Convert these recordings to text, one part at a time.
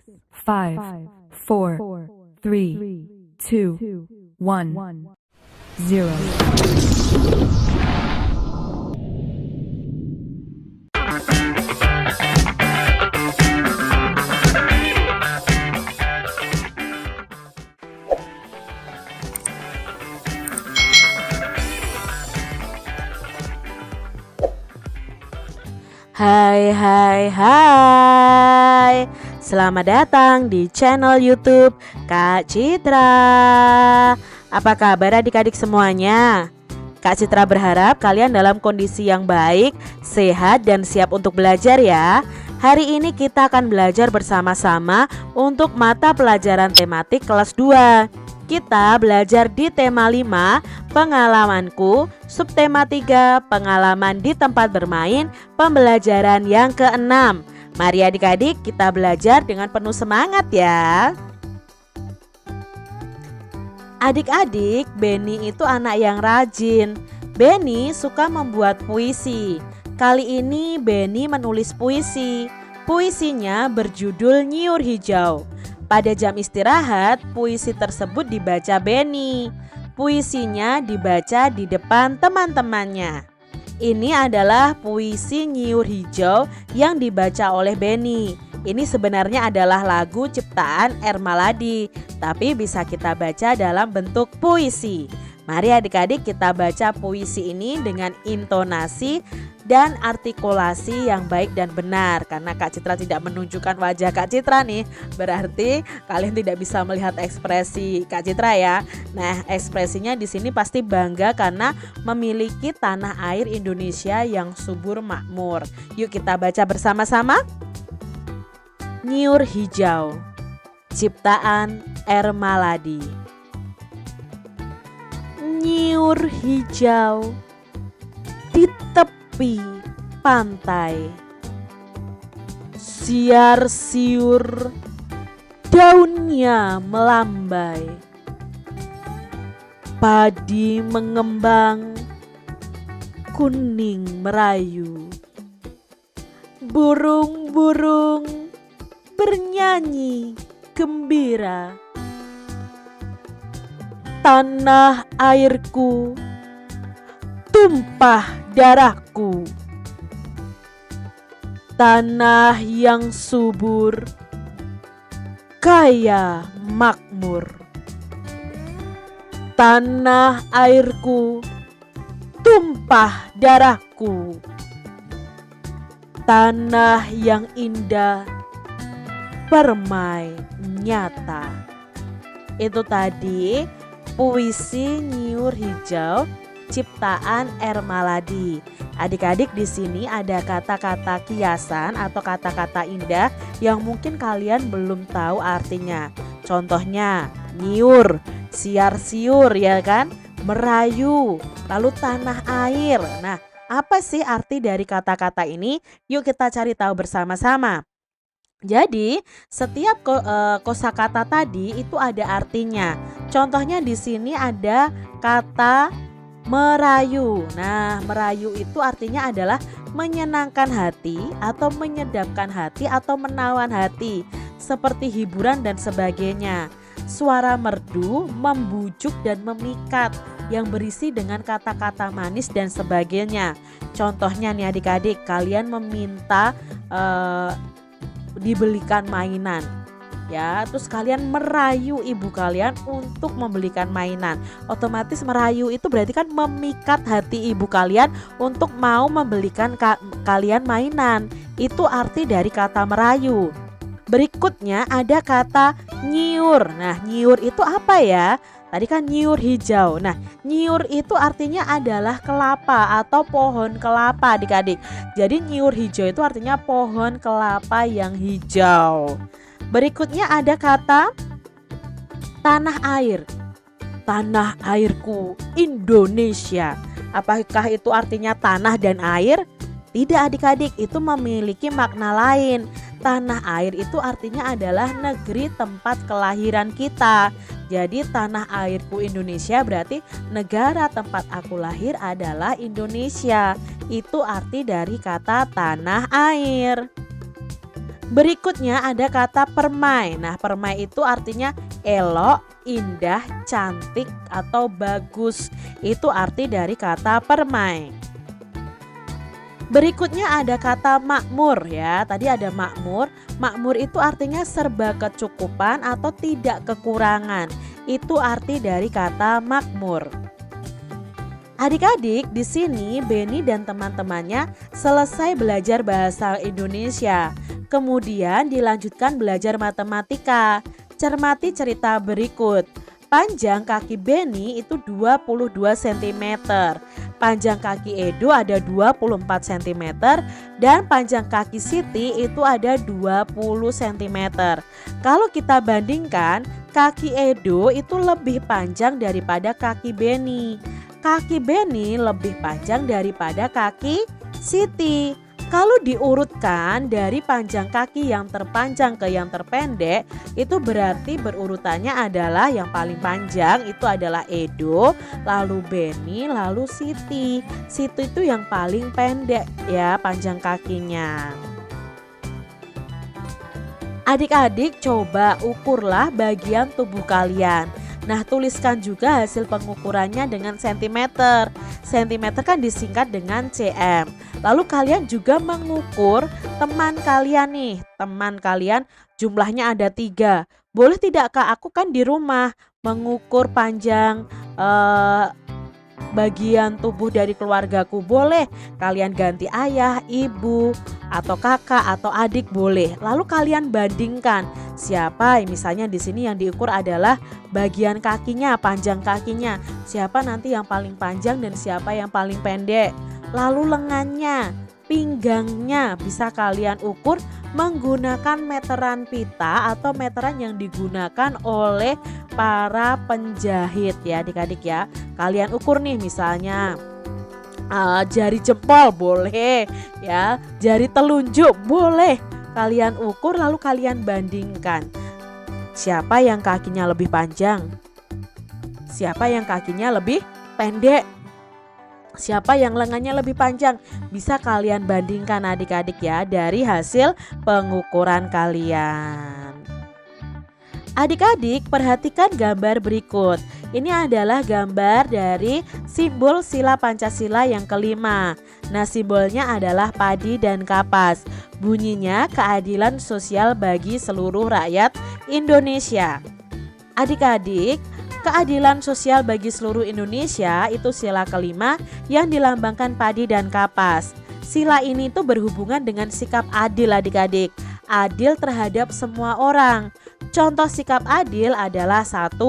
5, 4, 3, 2, 1, 0. Hai. Selamat datang di channel YouTube Kak Citra. Apa kabar adik-adik semuanya? Kak Citra berharap kalian dalam kondisi yang baik, sehat dan siap untuk belajar ya. Hari ini kita akan belajar bersama-sama untuk mata pelajaran tematik kelas 2. Kita belajar di tema 5, pengalamanku, subtema 3, pengalaman di tempat bermain, pembelajaran yang ke-6. Mari adik-adik kita belajar dengan penuh semangat ya. Adik-adik, Beni itu anak yang rajin. Beni suka membuat puisi. Kali ini Beni menulis puisi. Puisinya berjudul Nyiur Hijau. Pada jam istirahat, puisi tersebut dibaca Beni. Puisinya dibaca di depan teman-temannya. Ini adalah puisi Nyiur Hijau yang dibaca oleh Beni. Ini sebenarnya adalah lagu ciptaan Ermaladi, tapi bisa kita baca dalam bentuk puisi. Mari adik-adik kita baca puisi ini dengan intonasi dan artikulasi yang baik dan benar. Karena Kak Citra tidak menunjukkan wajah Kak Citra nih, berarti kalian tidak bisa melihat ekspresi Kak Citra ya. Nah, ekspresinya di sini pasti bangga karena memiliki tanah air Indonesia yang subur makmur. Yuk kita baca bersama-sama. Nyiur Hijau, ciptaan Ermaladi. Nyiur hijau di tepi pantai, siar-siur daunnya melambai, padi mengembang, kuning merayu, burung-burung bernyanyi gembira. Tanah airku, tumpah darahku, tanah yang subur, kaya makmur. Tanah airku, tumpah darahku, tanah yang indah, permai nyata. Itu tadi puisi Nyiur Hijau ciptaan Ermaladi. Adik-adik, di sini ada kata-kata kiasan atau kata-kata indah yang mungkin kalian belum tahu artinya. Contohnya nyiur, siar-siur ya kan, merayu, lalu tanah air. Nah, apa sih arti dari kata-kata ini? Yuk kita cari tahu bersama-sama. Jadi setiap kosakata tadi itu ada artinya. Contohnya di sini ada kata merayu. Nah, merayu itu artinya adalah menyenangkan hati atau menyedapkan hati atau menawan hati, seperti hiburan dan sebagainya. Suara merdu, membujuk dan memikat yang berisi dengan kata-kata manis dan sebagainya. Contohnya nih adik-adik, kalian meminta dibelikan mainan ya, terus kalian merayu ibu kalian untuk membelikan mainan. Otomatis merayu itu berarti kan memikat hati ibu kalian untuk mau membelikan kalian mainan. Itu arti dari kata merayu. Berikutnya ada kata nyiur. Nah, nyiur itu apa ya? Tadi kan nyiur hijau. Nah, nyiur itu artinya adalah kelapa atau pohon kelapa adik-adik. Jadi nyiur hijau itu artinya pohon kelapa yang hijau. Berikutnya ada kata tanah air. Tanah airku Indonesia. Apakah itu artinya tanah dan air? Tidak adik-adik, itu memiliki makna lain. Tanah air itu artinya adalah negeri tempat kelahiran kita. Jadi tanah airku Indonesia berarti negara tempat aku lahir adalah Indonesia. Itu arti dari kata tanah air. Berikutnya ada kata permai. Nah, permai itu artinya elok, indah, cantik atau bagus. Itu arti dari kata permai. Berikutnya ada kata makmur ya. Tadi ada makmur. Makmur itu artinya serba kecukupan atau tidak kekurangan. Itu arti dari kata makmur. Adik-adik, di sini Beni dan teman-temannya selesai belajar bahasa Indonesia. Kemudian dilanjutkan belajar matematika. Cermati cerita berikut. Panjang kaki Beni itu 22 cm. Panjang kaki Edo ada 24 cm dan panjang kaki Siti itu ada 20 cm. Kalau kita bandingkan, kaki Edo itu lebih panjang daripada kaki Beni. Kaki Beni lebih panjang daripada kaki Siti. Kalau diurutkan dari panjang kaki yang terpanjang ke yang terpendek, itu berarti berurutannya adalah yang paling panjang itu adalah Edo, lalu Beni, lalu Siti. Siti itu yang paling pendek ya panjang kakinya. Adik-adik coba ukurlah bagian tubuh kalian. Nah, tuliskan juga hasil pengukurannya dengan sentimeter. Sentimeter kan disingkat dengan cm. Lalu kalian juga mengukur teman kalian nih. Teman kalian jumlahnya ada 3. Boleh tidak Kak? Aku kan di rumah mengukur panjang bagian tubuh dari keluargaku. Boleh kalian ganti ayah, ibu, atau kakak atau adik boleh. Lalu kalian bandingkan siapa misalnya di sini yang diukur adalah bagian kakinya, panjang kakinya. Siapa nanti yang paling panjang dan siapa yang paling pendek. Lalu lengannya, pinggangnya bisa kalian ukur menggunakan meteran pita atau meteran yang digunakan oleh para penjahit ya adik-adik ya. Kalian ukur nih misalnya jari jempol boleh ya, jari telunjuk boleh. Kalian ukur lalu kalian bandingkan siapa yang kakinya lebih panjang, siapa yang kakinya lebih pendek, siapa yang lengannya lebih panjang. Bisa kalian bandingkan adik-adik ya dari hasil pengukuran kalian. Adik-adik perhatikan gambar berikut. Ini adalah gambar dari simbol sila Pancasila yang kelima. Nah, simbolnya adalah padi dan kapas. Bunyinya keadilan sosial bagi seluruh rakyat Indonesia. Adik-adik, keadilan sosial bagi seluruh Indonesia itu sila kelima yang dilambangkan padi dan kapas. Sila ini tuh berhubungan dengan sikap adil adik-adik. Adil terhadap semua orang. Contoh sikap adil adalah 1.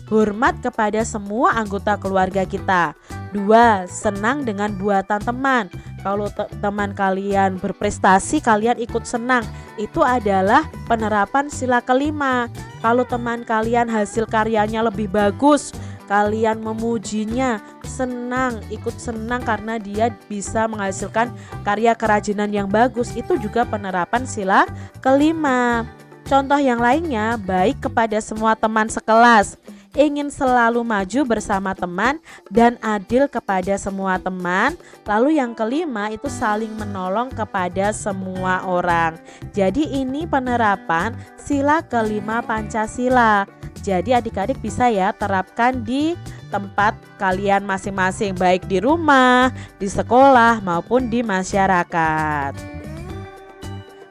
Hormat kepada semua anggota keluarga kita. 2. Senang dengan buatan teman. Kalau teman kalian berprestasi, kalian ikut senang. Itu adalah penerapan sila kelima. Kalau teman kalian hasil karyanya lebih bagus, kalian memujinya, senang, ikut senang karena dia bisa menghasilkan karya kerajinan yang bagus. Itu juga penerapan sila kelima. Contoh yang lainnya, baik kepada semua teman sekelas, ingin selalu maju bersama teman dan adil kepada semua teman. Lalu yang kelima itu saling menolong kepada semua orang. Jadi ini penerapan sila kelima Pancasila. Jadi adik-adik bisa ya terapkan di tempat kalian masing-masing, baik di rumah, di sekolah maupun di masyarakat.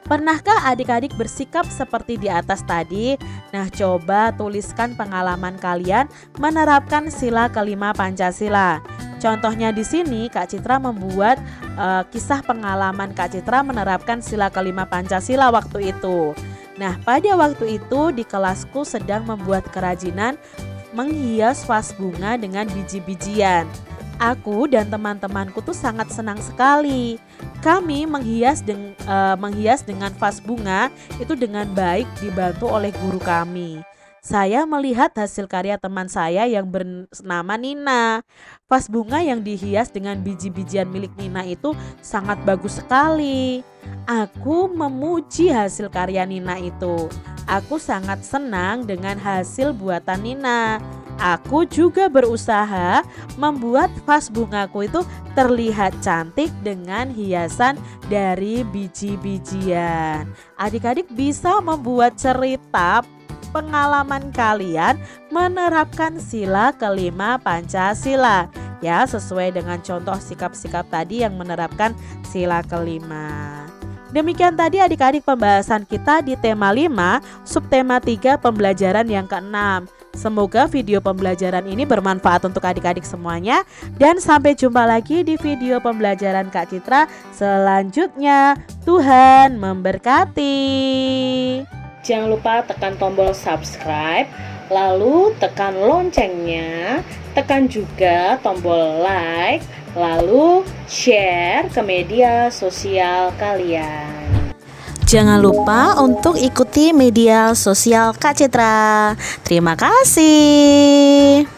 Pernahkah adik-adik bersikap seperti di atas tadi? Nah, coba tuliskan pengalaman kalian menerapkan sila kelima Pancasila. Contohnya di sini Kak Citra membuat kisah pengalaman Kak Citra menerapkan sila kelima Pancasila waktu itu. Nah, pada waktu itu di kelasku sedang membuat kerajinan menghias vas bunga dengan biji-bijian. Aku dan teman-temanku tuh sangat senang sekali. Kami menghias dengan vas bunga itu dengan baik dibantu oleh guru kami. Saya melihat hasil karya teman saya yang bernama Nina. Vas bunga yang dihias dengan biji-bijian milik Nina itu sangat bagus sekali. Aku memuji hasil karya Nina itu. Aku sangat senang dengan hasil buatan Nina. aku juga berusaha membuat vas bungaku itu terlihat cantik dengan hiasan dari biji-bijian. Adik-adik bisa membuat cerita pengalaman kalian menerapkan sila kelima Pancasila, ya, sesuai dengan contoh sikap-sikap tadi yang menerapkan sila kelima. Demikian tadi adik-adik pembahasan kita di tema 5, subtema 3 pembelajaran yang ke-6. Semoga video pembelajaran ini bermanfaat untuk adik-adik semuanya. Dan sampai jumpa lagi di video pembelajaran Kak Citra selanjutnya. Tuhan memberkati. Jangan lupa tekan tombol subscribe, lalu tekan loncengnya, tekan juga tombol like, lalu share ke media sosial kalian. Jangan lupa untuk ikuti media sosial Kak Citra. Terima kasih.